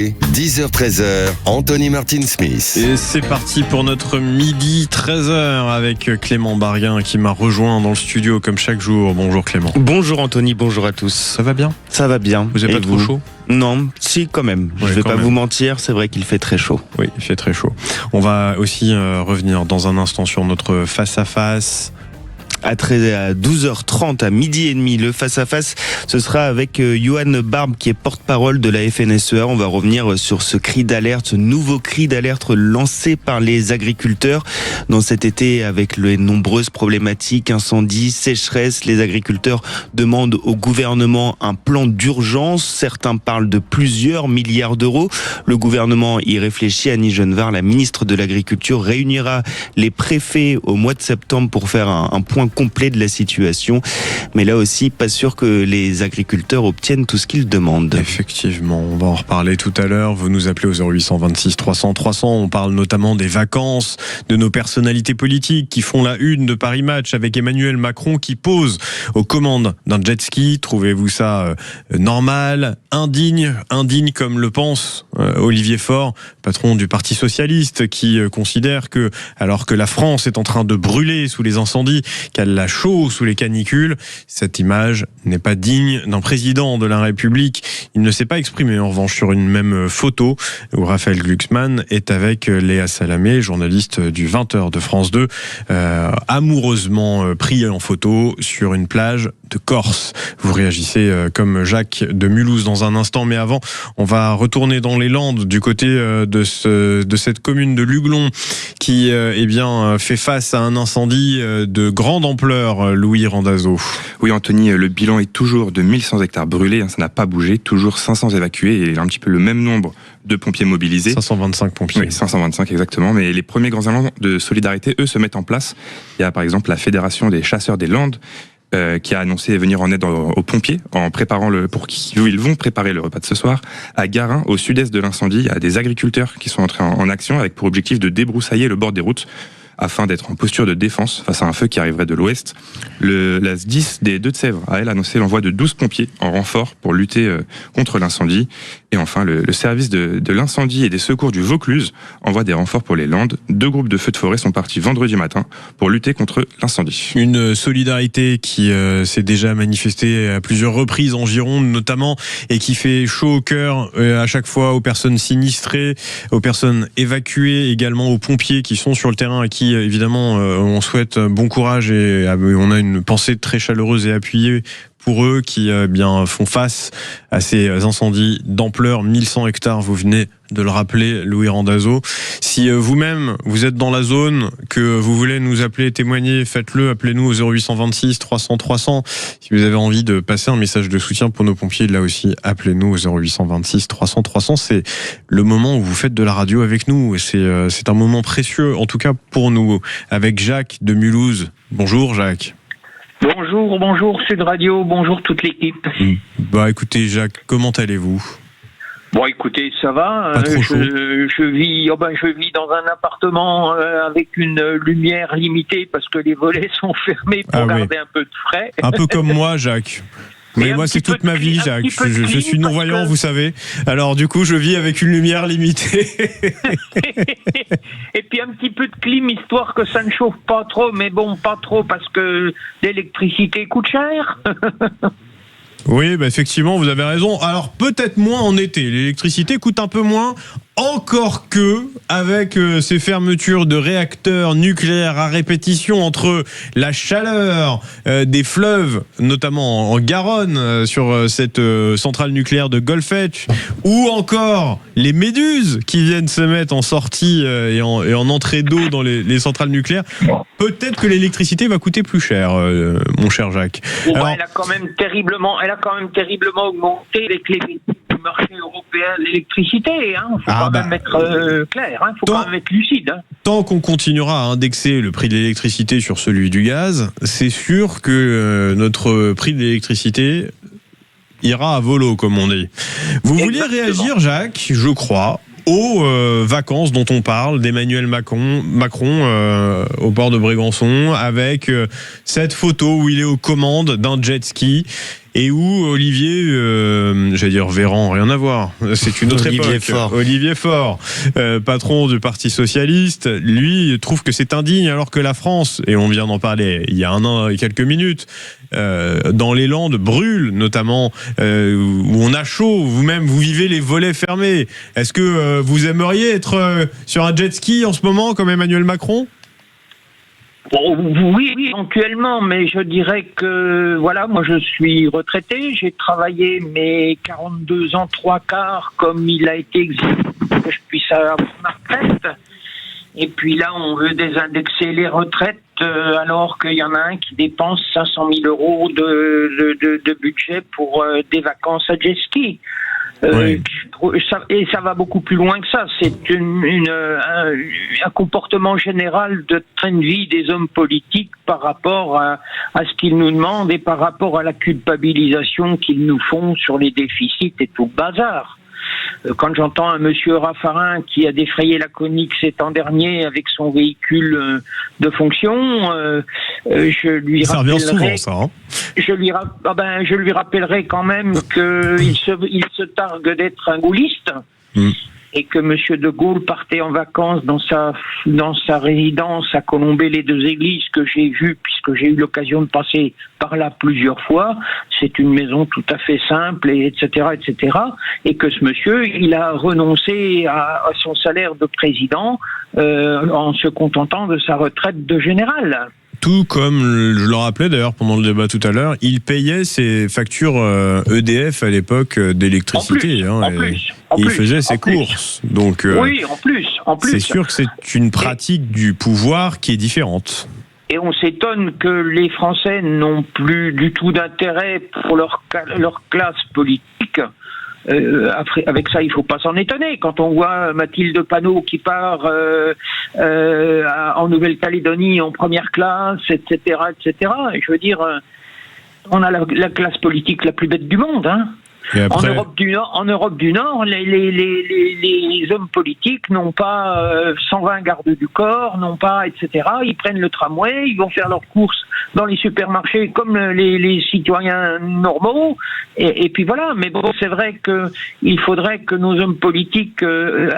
10h-13h, Anthony Martin-Smith. Et c'est parti pour notre midi 13h avec Clément Barguin qui m'a rejoint dans le studio comme chaque jour. Bonjour Clément. Bonjour Anthony, bonjour à tous. Ça va bien ? Ça va bien. Vous n'avez pas trop chaud ? Non, si quand même. Je vais pas vous mentir, c'est vrai qu'il fait très chaud. Oui, il fait très chaud. On va aussi revenir dans un instant sur notre face-à-face. À 12h30, à midi et demi, le face-à-face, ce sera avec Johan Barbe qui est porte-parole de la FNSEA. On va revenir sur ce cri d'alerte, ce nouveau cri d'alerte lancé par les agriculteurs dans cet été avec les nombreuses problématiques, incendies, sécheresse. Les agriculteurs demandent au gouvernement un plan d'urgence. Certains parlent de plusieurs milliards d'euros. Le gouvernement y réfléchit. Annie Genevard, la ministre de l'Agriculture, réunira les préfets au mois de septembre pour faire un point complet de la situation, mais là aussi pas sûr que les agriculteurs obtiennent tout ce qu'ils demandent. Effectivement, on va en reparler tout à l'heure. Vous nous appelez au 0826 300 300. On parle notamment des vacances, de nos personnalités politiques qui font la une de Paris Match avec Emmanuel Macron qui pose aux commandes d'un jet ski. Trouvez-vous ça normal, indigne comme le pense Olivier Faure, patron du Parti Socialiste, qui considère que alors que la France est en train de brûler sous les incendies, qu'elle a chaud sous les canicules, cette image n'est pas digne d'un président de la République. Il ne s'est pas exprimé en revanche sur une même photo où Raphaël Glucksmann est avec Léa Salamé, journaliste du 20h de France 2, amoureusement pris en photo sur une plage de Corse. Vous réagissez comme Jacques de Mulhouse dans un instant, mais avant, on va retourner dans les Landes du côté de cette commune de Luglon qui fait face à un incendie de grande ampleur, Louis Randazzo. Oui Anthony, le bilan est toujours de 1100 hectares brûlés, ça n'a pas bougé, toujours 500 évacués et un petit peu le même nombre de pompiers mobilisés. 525 pompiers. Oui, 525 exactement, mais les premiers grands élans de solidarité, eux, se mettent en place. Il y a par exemple la Fédération des chasseurs des Landes, qui a annoncé venir en aide aux pompiers en préparant ils vont préparer le repas de ce soir. À Garin, au sud-est de l'incendie, il y a des agriculteurs qui sont entrés en action avec pour objectif de débroussailler le bord des routes afin d'être en posture de défense face à un feu qui arriverait de l'ouest. La SDIS des Deux-de-Sèvres a, elle, annoncé l'envoi de 12 pompiers en renfort pour lutter contre l'incendie. Et enfin, le service de l'incendie et des secours du Vaucluse envoie des renforts pour les Landes. 2 groupes de feux de forêt sont partis vendredi matin pour lutter contre l'incendie. Une solidarité qui s'est déjà manifestée à plusieurs reprises en Gironde notamment et qui fait chaud au cœur à chaque fois aux personnes sinistrées, aux personnes évacuées, également aux pompiers qui sont sur le terrain et qui évidemment on souhaite bon courage et on a une pensée très chaleureuse et appuyée pour eux qui font face à ces incendies d'ampleur, 1100 hectares, vous venez de le rappeler, Louis Randazzo. Si vous-même, vous êtes dans la zone, que vous voulez nous appeler, témoigner, faites-le, appelez-nous au 0826 300 300. Si vous avez envie de passer un message de soutien pour nos pompiers, là aussi, appelez-nous au 0826 300 300. C'est le moment où vous faites de la radio avec nous et c'est un moment précieux, en tout cas pour nous, avec Jacques de Mulhouse. Bonjour Jacques. Bonjour Sud Radio, bonjour toute l'équipe. Écoutez Jacques, comment allez-vous ? Bon écoutez, ça va. Pas trop chaud. Je vis dans un appartement avec une lumière limitée parce que les volets sont fermés pour garder un peu de frais. Un peu comme moi Jacques. Mais moi, c'est toute ma vie, Jacques. Je suis non-voyant, vous savez. Alors, du coup, je vis avec une lumière limitée. Et puis, un petit peu de clim, histoire que ça ne chauffe pas trop. Mais bon, pas trop, parce que l'électricité coûte cher. Oui, effectivement, vous avez raison. Alors, peut-être moins en été. L'électricité coûte un peu moins. Encore que, avec ces fermetures de réacteurs nucléaires à répétition entre la chaleur des fleuves, notamment en Garonne, sur cette centrale nucléaire de Golfech, ou encore les méduses qui viennent se mettre en sortie et en entrée d'eau dans les centrales nucléaires, peut-être que l'électricité va coûter plus cher, mon cher Jacques. Alors, elle a quand même terriblement augmenté avec les marché européen de l'électricité, faut quand même être clair, faut quand même être lucide. Tant qu'on continuera à indexer le prix de l'électricité sur celui du gaz, c'est sûr que notre prix de l'électricité ira à volo, comme on dit. Vous vouliez réagir, Jacques, je crois, aux vacances dont on parle d'Emmanuel Macron au port de Brégançon avec cette photo où il est aux commandes d'un jet ski et où Olivier, j'allais dire Véran, rien à voir, c'est une autre Olivier époque. Faure. Olivier Faure, patron du Parti Socialiste, lui trouve que c'est indigne alors que la France, et on vient d'en parler il y a un an et quelques minutes, dans les Landes brûle, notamment où on a chaud, vous-même vous vivez les volets fermés. Est-ce que vous aimeriez être sur un jet ski en ce moment comme Emmanuel Macron ? Oui, éventuellement, mais je dirais que, voilà, moi je suis retraité, j'ai travaillé mes 42 ans, 3/4, comme il a été exigé pour que je puisse avoir ma retraite. Et puis là, on veut désindexer les retraites alors qu'il y en a un qui dépense 500 000 euros de budget pour des vacances à jet ski. Oui. Et ça va beaucoup plus loin que ça. C'est un comportement général de train de vie des hommes politiques par rapport à ce qu'ils nous demandent et par rapport à la culpabilisation qu'ils nous font sur les déficits et tout le bazar. Quand j'entends un monsieur Raffarin qui a défrayé la chronique ces temps derniers avec son véhicule de fonction, je lui Ça revient souvent, ça. Hein. je lui rappellerai quand même qu'il se targue d'être un gaulliste. Et que Monsieur de Gaulle partait en vacances dans sa résidence à Colombey-les-Deux-Églises, que j'ai vu puisque j'ai eu l'occasion de passer par là plusieurs fois. C'est une maison tout à fait simple, et etc., etc. Et que ce monsieur, il a renoncé à son salaire de président en se contentant de sa retraite de général. Tout comme, je le rappelais d'ailleurs pendant le débat tout à l'heure, il payait ses factures EDF à l'époque d'électricité. Il faisait ses courses. Donc, oui, en plus. C'est sûr que c'est une pratique du pouvoir qui est différente. Et on s'étonne que les Français n'ont plus du tout d'intérêt pour leur classe politique. Avec ça, il faut pas s'en étonner. Quand on voit Mathilde Panot qui part en Nouvelle-Calédonie en première classe, etc., etc. Je veux dire, on a la classe politique la plus bête du monde, hein. En Europe du Nord, les hommes politiques n'ont pas 120 gardes du corps, n'ont pas, etc. Ils prennent le tramway, ils vont faire leurs courses dans les supermarchés comme les citoyens normaux. Et puis voilà. Mais bon, c'est vrai qu'il faudrait que nos hommes politiques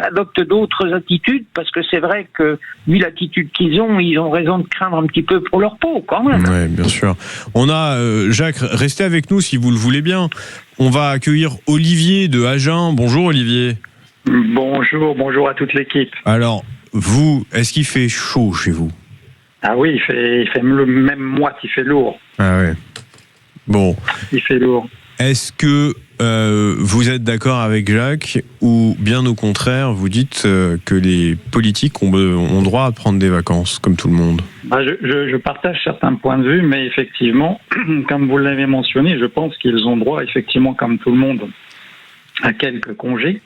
adoptent d'autres attitudes, parce que c'est vrai que, vu l'attitude qu'ils ont, ils ont raison de craindre un petit peu pour leur peau, quand même. Oui, bien sûr. On a, Jacques, restez avec nous si vous le voulez bien. On va accueillir Olivier de Agen. Bonjour Olivier. Bonjour à toute l'équipe. Alors, vous, est-ce qu'il fait chaud chez vous ? Ah oui, il fait même moi qui fait lourd. Ah ouais. Bon. Il fait lourd. Est-ce que vous êtes d'accord avec Jacques, ou bien au contraire, vous dites que les politiques ont droit à prendre des vacances, comme tout le monde ? Je partage certains points de vue, mais effectivement, comme vous l'avez mentionné, je pense qu'ils ont droit, effectivement, comme tout le monde, à quelques congés.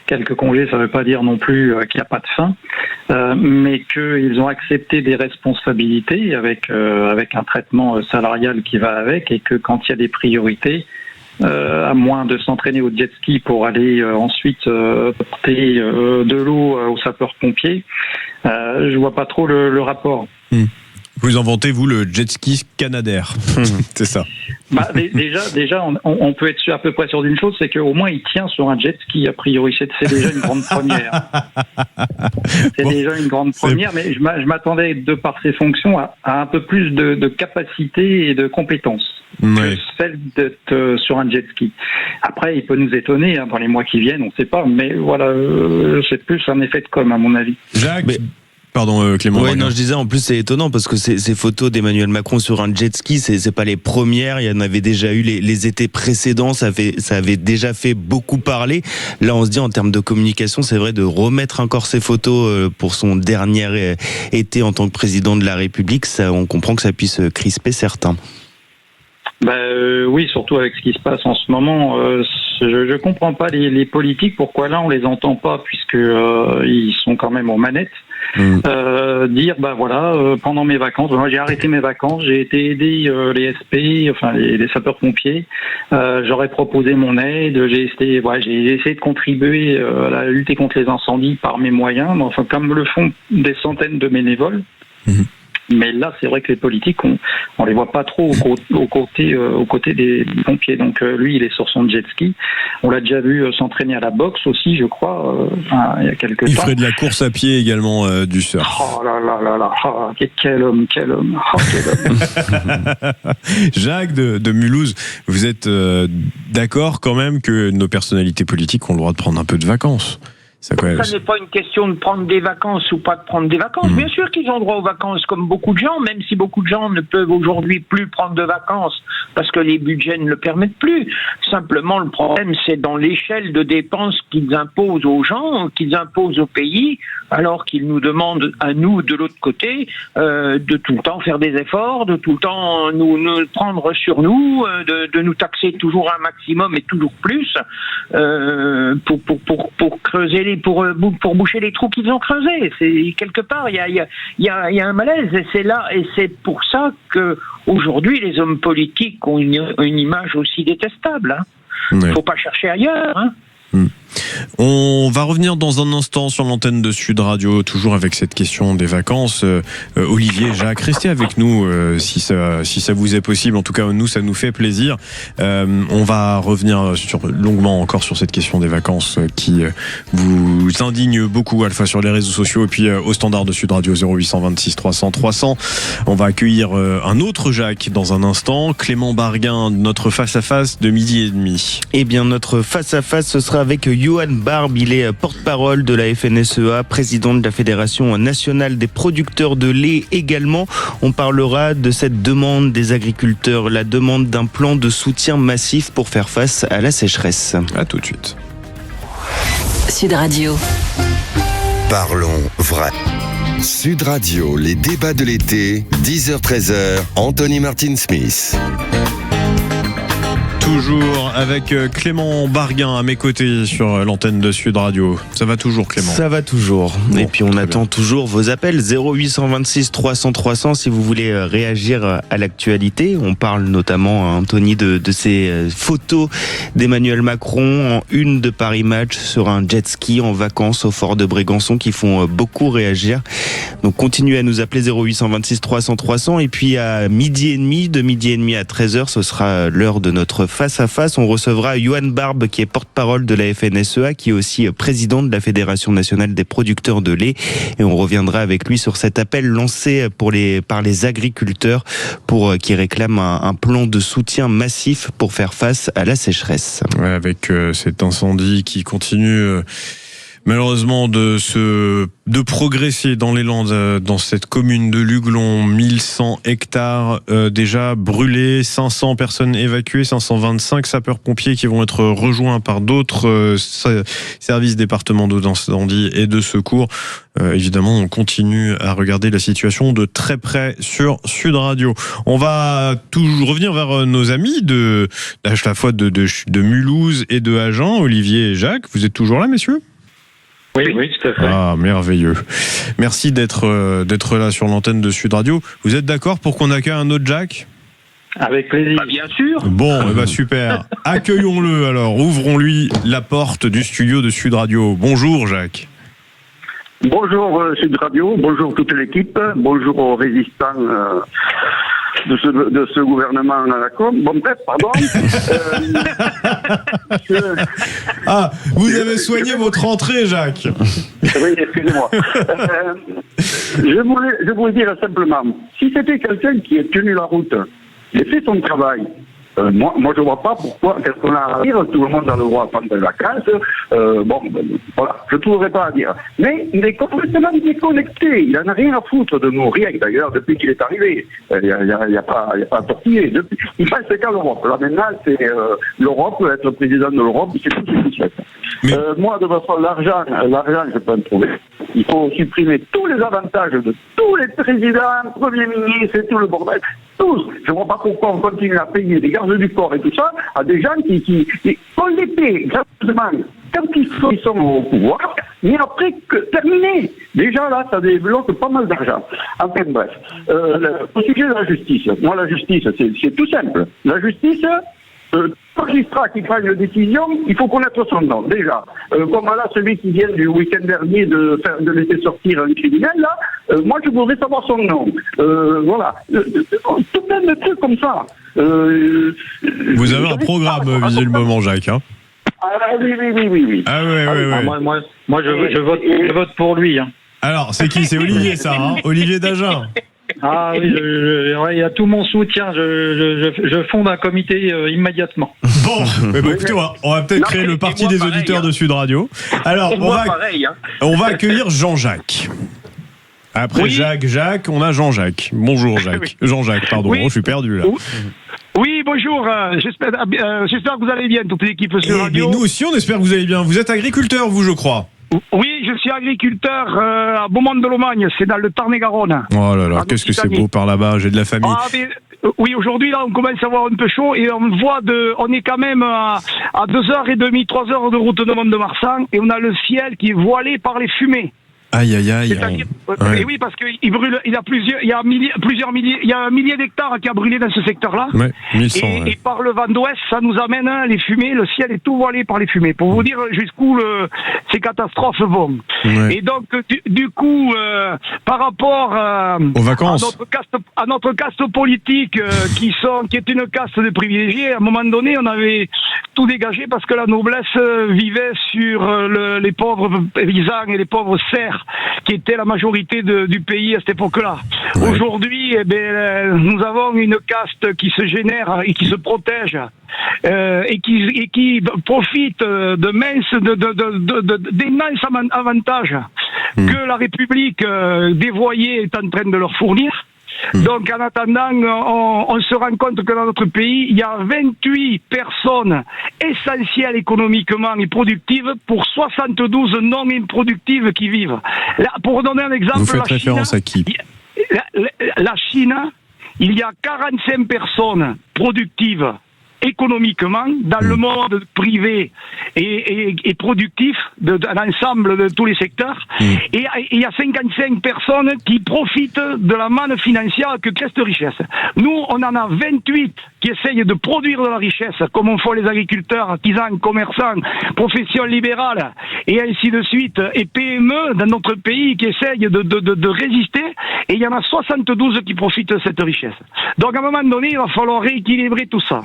Quelques congés, ça ne veut pas dire non plus qu'il n'y a pas de fin, mais qu'ils ont accepté des responsabilités avec un traitement salarial qui va avec, et que quand il y a des priorités, à moins de s'entraîner au jet ski pour aller ensuite porter de l'eau aux sapeurs-pompiers, je vois pas trop le rapport. Vous inventez, vous, le jet ski Canadair. C'est ça. Déjà, on peut être à peu près sûr d'une chose, c'est qu'au moins il tient sur un jet ski, a priori. C'est déjà une grande première. Déjà une grande première, mais je m'attendais, de par ses fonctions, à un peu plus de capacité et de compétences. Que celle d'être sur un jet ski. Après, il peut nous étonner dans les mois qui viennent, on ne sait pas, mais voilà, c'est plus un effet de com', à mon avis. Jacques, pardon Clément. Ouais, non, je disais, en plus c'est étonnant parce que ces photos d'Emmanuel Macron sur un jet ski, c'est pas les premières, il y en avait déjà eu les étés précédents, ça avait déjà fait beaucoup parler. Là, on se dit, en termes de communication, c'est vrai, de remettre encore ces photos pour son dernier été en tant que président de la République, on comprend que ça puisse crisper certains. Oui, surtout avec ce qui se passe en ce moment. Je comprends pas les politiques, pourquoi là on les entend pas, puisque ils sont quand même aux manettes. Dire pendant mes vacances, moi j'ai arrêté mes vacances, j'ai été aider les SP, enfin les sapeurs-pompiers, j'aurais proposé mon aide, j'ai essayé de contribuer à la lutter contre les incendies par mes moyens, enfin comme le font des centaines de bénévoles. Mais là, c'est vrai que les politiques, on les voit pas trop aux côtés des pompiers. Donc lui, il est sur son jet ski. On l'a déjà vu s'entraîner à la boxe aussi, je crois, il y a quelques temps. Il ferait de la course à pied également, du surf. Oh là là là là, oh, quel homme. Oh, quel homme. Jacques de Mulhouse, vous êtes d'accord quand même que nos personnalités politiques ont le droit de prendre un peu de vacances? Ça n'est pas une question de prendre des vacances ou pas de prendre des vacances. Bien sûr qu'ils ont droit aux vacances comme beaucoup de gens, même si beaucoup de gens ne peuvent aujourd'hui plus prendre de vacances parce que les budgets ne le permettent plus. Simplement, le problème, c'est dans l'échelle de dépenses qu'ils imposent aux gens, qu'ils imposent au pays, alors qu'ils nous demandent à nous, de l'autre côté, de tout le temps faire des efforts, de tout le temps nous prendre sur nous, de nous taxer toujours un maximum et toujours plus pour creuser pour boucher les trous qu'ils ont creusés. C'est quelque part, il y a un malaise, et c'est là, et c'est pour ça que aujourd'hui les hommes politiques ont une image aussi détestable. Ouais. Faut pas chercher ailleurs. On va revenir dans un instant sur l'antenne de Sud Radio, toujours avec cette question des vacances. Olivier, Jacques, restez avec nous si ça vous est possible. En tout cas, nous, ça nous fait plaisir. On va revenir longuement encore sur cette question des vacances qui vous indigne beaucoup, à la fois sur les réseaux sociaux et puis au standard de Sud Radio 0826 300 300. On va accueillir un autre Jacques dans un instant, Clément Barguin, notre face-à-face de 12h30. Eh bien, notre face-à-face, ce sera avec Johan Barbe. Il est porte-parole de la FNSEA, président de la Fédération nationale des producteurs de lait également. On parlera de cette demande des agriculteurs, la demande d'un plan de soutien massif pour faire face à la sécheresse. À tout de suite. Sud Radio. Parlons vrai. Sud Radio, les débats de l'été, 10h-13h, Anthony Martin-Smith. Toujours avec Clément Barguin à mes côtés sur l'antenne de Sud Radio. Ça va toujours, Clément? Ça va toujours. Bon, et puis on attend toujours vos appels 0826 300 300 si vous voulez réagir à l'actualité. On parle notamment, Anthony, de ces photos d'Emmanuel Macron en une de Paris Match sur un jet ski en vacances au fort de Brégançon qui font beaucoup réagir. Donc continuez à nous appeler 0826 300 300 et puis à 12h30, de 12h30 à 13h, ce sera l'heure de notre face-à-face. On recevra Johan Barbe qui est porte-parole de la FNSEA, qui est aussi président de la Fédération nationale des producteurs de lait, et on reviendra avec lui sur cet appel lancé par les agriculteurs qui réclament un plan de soutien massif pour faire face à la sécheresse. Ouais, avec cet incendie qui continue malheureusement de progresser dans les Landes, dans cette commune de Luglon, 1100 hectares déjà brûlés, 500 personnes évacuées, 525 sapeurs-pompiers qui vont être rejoints par d'autres services départementaux d'incendie et de secours. Évidemment, on continue à regarder la situation de très près sur Sud Radio. On va toujours revenir vers nos amis à la fois de Mulhouse et de Agen, Olivier et Jacques. Vous êtes toujours là, messieurs ? Oui, tout à fait. Ah, merveilleux. Merci d'être là sur l'antenne de Sud Radio. Vous êtes d'accord pour qu'on accueille un autre Jacques ? Avec plaisir. Bien sûr. Bon, super. Accueillons-le alors. Ouvrons-lui la porte du studio de Sud Radio. Bonjour Jacques. Bonjour Sud Radio, bonjour toute l'équipe, bonjour aux résistants de ce gouvernement à la com. Bon bref, pardon. Vous avez soigné votre entrée, Jacques. Oui, excusez-moi. Je voulais dire simplement, si c'était quelqu'un qui a tenu la route et fait son travail, moi je vois pas pourquoi, qu'est-ce qu'on a à dire, tout le monde a le droit à prendre des vacances, voilà, je trouverais pas à dire. Mais il est complètement déconnecté, il en a rien à foutre de nous, rien d'ailleurs, depuis qu'il est arrivé. Il y a pas à tortiller. Il pense qu'à l'Europe. Là maintenant, c'est l'Europe, être président de l'Europe, c'est tout ce qu'il souhaite. Moi, de toute façon, l'argent, je peux en trouver. Il faut supprimer tous les avantages de tous les présidents, premiers ministres et tout le bordel. Tous. Je ne vois pas pourquoi on continue à payer des gardes du corps et tout ça à des gens qui on les paie gratuitement quand ils sont au pouvoir, mais après terminé. Déjà là, ça débloque pas mal d'argent. Enfin bref. Au sujet de la justice, moi la justice, c'est tout simple. La justice, magistrat qui prend une décision, il faut connaître son nom, déjà. Comme là, celui qui vient du week-end dernier de laisser sortir un criminel, là, moi, je voudrais savoir son nom. Voilà. Tout plein de trucs comme ça. Vous avez un programme, visiblement, Jacques, hein? Ah oui. Ah ouais. Moi, je vote pour lui. Hein. Alors, c'est qui? C'est Olivier, ça, hein? Olivier Dagen. Ah oui, il y a tout mon soutien. Je fonde un comité immédiatement. Bon, écoutez, on va peut-être créer le parti des auditeurs de Sud Radio. Alors, on va accueillir Jean-Jacques. Après Jacques, on a Jean-Jacques. Bonjour Jacques. Jean-Jacques, pardon, je suis perdu là. Oui, bonjour. J'espère que vous allez bien, toute l'équipe Sud Radio. Mais nous aussi, on espère que vous allez bien. Vous êtes agriculteur, vous, je crois. Oui, je suis agriculteur à Beaumont-de-Lomagne, c'est dans le Tarn-et-Garonne. Oh là là, qu'est-ce que c'est beau par là-bas, j'ai de la famille. Oui, aujourd'hui, là, on commence à avoir un peu chaud et on est quand même à 2h30, 3h de route de Mont-de-Marsan et on a le ciel qui est voilé par les fumées. Aïe. Et oui, parce qu'il brûle, il y a un millier d'hectares qui a brûlé dans ce secteur-là. Ouais, 1100. Et par le vent d'ouest, ça nous amène les fumées, le ciel est tout voilé par les fumées. Pour vous dire jusqu'où ces catastrophes vont. Ouais. Et donc, du coup, par rapport aux vacances, à notre caste politique, qui est une caste de privilégiés, à un moment donné, on avait tout dégagé parce que la noblesse vivait sur les pauvres paysans et les pauvres serfs, qui était la majorité du pays à cette époque-là. Ouais. Aujourd'hui, nous avons une caste qui se génère et qui se protège et qui profite d'immenses avantages que la République dévoyée est en train de leur fournir. Donc, en attendant, on se rend compte que dans notre pays, il y a 28 personnes essentielles économiquement et productives pour 72 non improductives qui vivent. Là, pour donner un exemple, vous faites référence à qui? La Chine, il y a 45 personnes productives économiquement dans le monde privé et productif de l'ensemble de tous les secteurs et il y a 55 personnes qui profitent de la manne financière que crée cette richesse. Nous, on en a 28 qui essayent de produire de la richesse comme on fait les agriculteurs, artisans, commerçants, professions libérales et ainsi de suite et PME dans notre pays qui essayent de résister et il y en a 72 qui profitent de cette richesse. Donc à un moment donné, il va falloir rééquilibrer tout ça.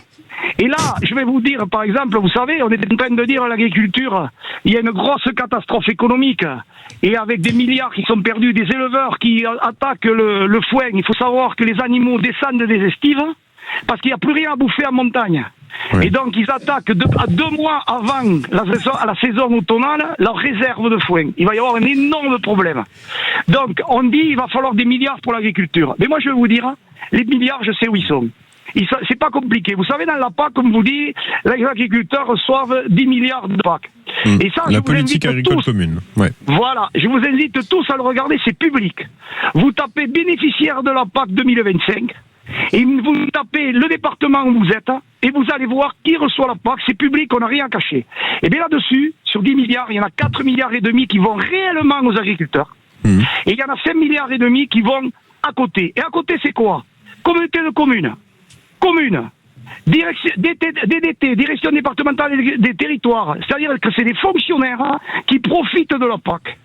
Et là, je vais vous dire, par exemple, vous savez, on est en train de dire à l'agriculture, il y a une grosse catastrophe économique, et avec des milliards qui sont perdus, des éleveurs qui attaquent le foin. Il faut savoir que les animaux descendent des estives, parce qu'il n'y a plus rien à bouffer en montagne. Oui. Et donc, ils attaquent 2 mois avant la saison automnale leur réserve de foin. Il va y avoir un énorme problème. Donc, on dit il va falloir des milliards pour l'agriculture. Mais moi, je vais vous dire, les milliards, je sais où ils sont. C'est pas compliqué. Vous savez, dans la PAC, comme vous dites, les agriculteurs reçoivent 10 milliards de PAC. Et ça, la politique agricole commune. Ouais. Voilà. Je vous invite tous à le regarder, c'est public. Vous tapez bénéficiaire de la PAC 2025 et vous tapez le département où vous êtes et vous allez voir qui reçoit la PAC. C'est public, on n'a rien caché. Et bien là-dessus, sur 10 milliards, il y en a 4 milliards et demi qui vont réellement aux agriculteurs. Et il y en a 5 milliards et demi qui vont à côté. Et à côté, c'est quoi? Communauté de communes. DDT, Direction départementale des territoires, c'est-à-dire que c'est des fonctionnaires qui profitent de la PAC.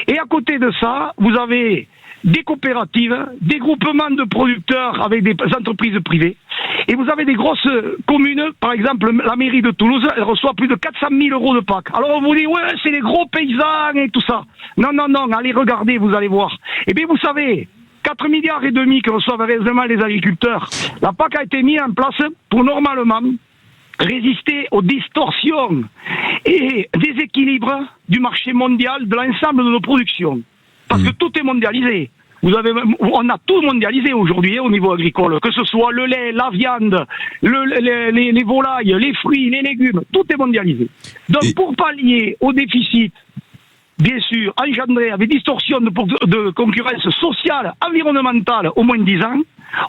Et à côté de ça, vous avez des coopératives, des groupements de producteurs avec des entreprises privées, et vous avez des grosses communes, par exemple la mairie de Toulouse, elle reçoit plus de 400 000 euros de PAC. Alors on vous dit, ouais, c'est les gros paysans et tout ça. Non, allez regarder, vous allez voir. Eh bien vous savez, 4 milliards et demi que reçoivent réellement les agriculteurs. La PAC a été mise en place pour normalement résister aux distorsions et déséquilibres du marché mondial de l'ensemble de nos productions. Parce que tout est mondialisé. On a tout mondialisé aujourd'hui au niveau agricole, que ce soit le lait, la viande, les volailles, les fruits, les légumes, tout est mondialisé. Donc pour pallier au déficit, bien sûr, engendré avec distorsion de concurrence sociale, environnementale au moins 10 ans,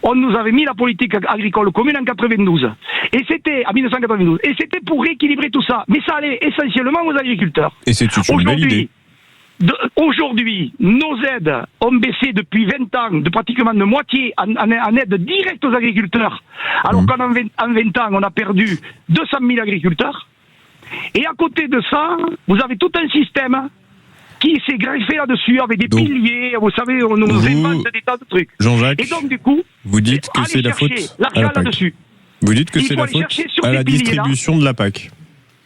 on nous avait mis la politique agricole commune en 92. Et c'était, en 1992. Et c'était pour rééquilibrer tout ça. Mais ça allait essentiellement aux agriculteurs. Et c'est une belle idée. Aujourd'hui, nos aides ont baissé depuis 20 ans, de pratiquement de moitié en aide directe aux agriculteurs. Alors qu'en 20 ans, on a perdu 200 000 agriculteurs. Et à côté de ça, vous avez tout un système qui s'est greffé là-dessus avec des piliers, vous savez, on nous invente des tas de trucs. Jean-Jacques, et donc du coup, vous dites que c'est la faute à la PAC. Là-dessus. Vous dites que c'est la faute à la distribution de la PAC.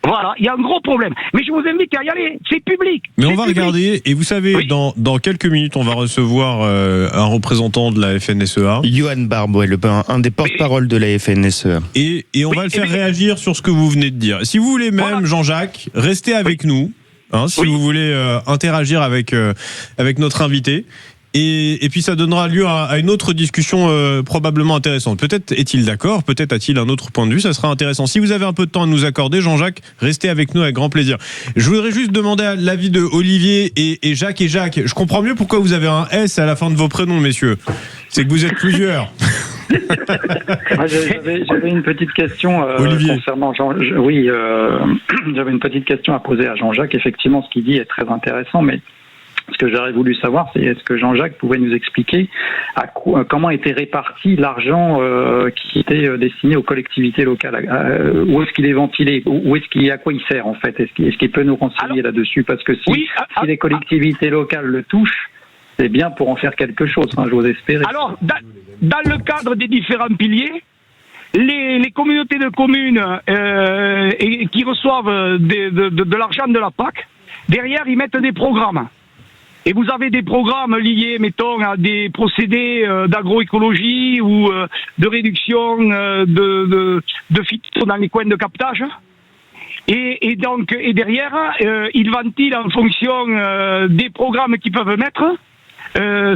Voilà, il y a un gros problème. Mais je vous invite à y aller, c'est public. Mais on va regarder, et vous savez, oui. dans quelques minutes, on va recevoir un représentant de la FNSEA. Johan Barbe, un des porte-parole de la FNSEA. Et on va le faire réagir sur ce que vous venez de dire. Si vous voulez même, voilà. Jean-Jacques, restez avec nous, si vous voulez interagir avec notre invité. Et puis ça donnera lieu à une autre discussion probablement intéressante. Peut-être est-il d'accord, peut-être a-t-il un autre point de vue, ça sera intéressant. Si vous avez un peu de temps à nous accorder, Jean-Jacques, restez avec nous avec grand plaisir. Je voudrais juste demander l'avis de Olivier et Jacques. Et Jacques, je comprends mieux pourquoi vous avez un S à la fin de vos prénoms, messieurs. C'est que vous êtes plusieurs. J'avais une petite question concernant j'avais une petite question à poser à Jean-Jacques. Effectivement, ce qu'il dit est très intéressant, mais ce que j'aurais voulu savoir, c'est est-ce que Jean-Jacques pouvait nous expliquer comment était réparti l'argent qui était destiné aux collectivités locales, où est-ce qu'il est ventilé, à quoi il sert en fait, est-ce qu'il peut nous renseigner là-dessus, parce que si les collectivités locales le touchent, c'est bien pour en faire quelque chose, j'ose espérer. Alors, dans le cadre des différents piliers, les communautés de communes qui reçoivent de l'argent de la PAC, derrière ils mettent des programmes. Et vous avez des programmes liés, mettons, à des procédés d'agroécologie ou de réduction de phyto dans les coins de captage. Et derrière, ils ventilent en fonction des programmes qu'ils peuvent mettre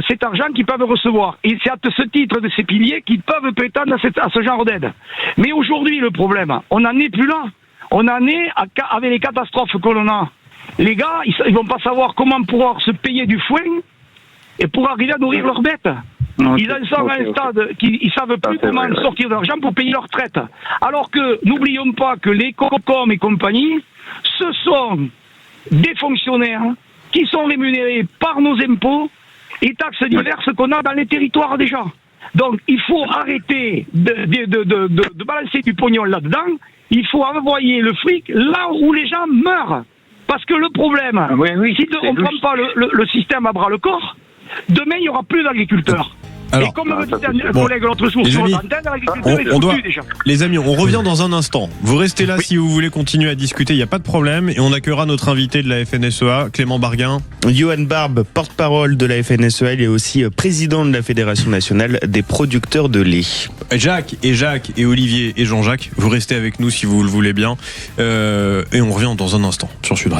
cet argent qu'ils peuvent recevoir. Et c'est à ce titre de ces piliers qu'ils peuvent prétendre à ce genre d'aide. Mais aujourd'hui, le problème, on n'en est plus là. On en est avec les catastrophes que l'on a. Les gars, ils vont pas savoir comment pouvoir se payer du foin et pour arriver à nourrir leurs bêtes. Ils en sont à un stade qu'ils savent plus comment sortir de l'argent pour payer leur retraite. Alors que, n'oublions pas que les COCOM et compagnie, ce sont des fonctionnaires qui sont rémunérés par nos impôts et taxes diverses qu'on a dans les territoires déjà. Donc, il faut arrêter de balancer du pognon là-dedans. Il faut envoyer le fric là où les gens meurent. Parce que le problème, si on ne prend pas le système à bras le corps, demain il n'y aura plus d'agriculteurs. Alors, et comme me dit un collègue l'autre jour sur l'antenne, l'agriculteur est foutu déjà. Les amis, on revient dans un instant. Vous restez là si vous voulez continuer à discuter, il n'y a pas de problème. Et on accueillera notre invité de la FNSEA, Clément Barguin. Johan Barbe, porte-parole de la FNSEA, il est aussi président de la Fédération nationale des producteurs de lait. Jacques et Olivier et Jean-Jacques, vous restez avec nous si vous le voulez bien. Et on revient dans un instant sur Sud Radio.